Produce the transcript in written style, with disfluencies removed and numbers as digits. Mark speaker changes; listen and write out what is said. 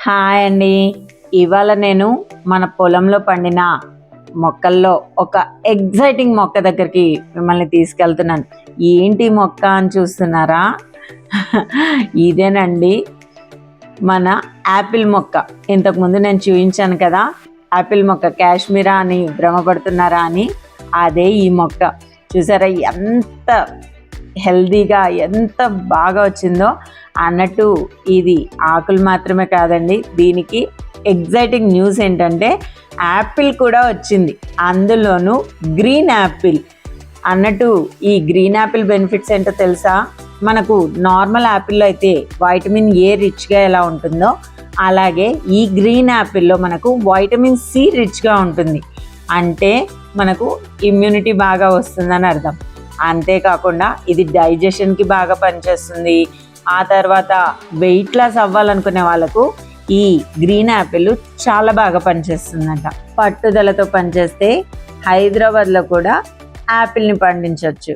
Speaker 1: Hi అండి. ఇవాళ నేను మన పొలంలో పండిన మొక్కల్లో ఒక ఎగ్జైటింగ్ మొక్క దగ్గరికి మిమ్మల్ని తీసుకెళ్తున్నాను. ఏంటి మొక్క అని చూస్తున్నారా? ఇదేనండి మన యాపిల్ మొక్క. ఇంతకుముందు నేను చూపించాను కదా, యాపిల్ మొక్క కాశ్మీరా అని భ్రమపడుతున్నారా అని. అదే ఈ మొక్క. చూసారా ఎంత హెల్దీగా ఎంత బాగా వచ్చిందో అన్నట్టు. ఇది ఆకులు మాత్రమే కాదండి, దీనికి ఎగ్జైటింగ్ న్యూస్ ఏంటంటే యాపిల్ కూడా వచ్చింది, అందులోనూ గ్రీన్ యాపిల్ అన్నట్టు. ఈ గ్రీన్ యాపిల్ బెనిఫిట్స్ ఏంటో తెలుసా? మనకు నార్మల్ యాపిల్లో అయితే వైటమిన్ ఏ రిచ్గా ఎలా ఉంటుందో అలాగే ఈ గ్రీన్ యాపిల్లో మనకు వైటమిన్ సి రిచ్గా ఉంటుంది. అంటే మనకు ఇమ్యూనిటీ బాగా వస్తుందని అర్థం. అంతేకాకుండా ఇది డైజెషన్కి బాగా పనిచేస్తుంది. ఆ తర్వాత వెయిట్ లాస్ అవ్వాలనుకునే వాళ్ళకు ఈ గ్రీన్ యాపిల్ చాలా బాగా పనిచేస్తుందంట. పట్టుదలతో పనిచేస్తే హైదరాబాద్లో కూడా యాపిల్ని పండించవచ్చు.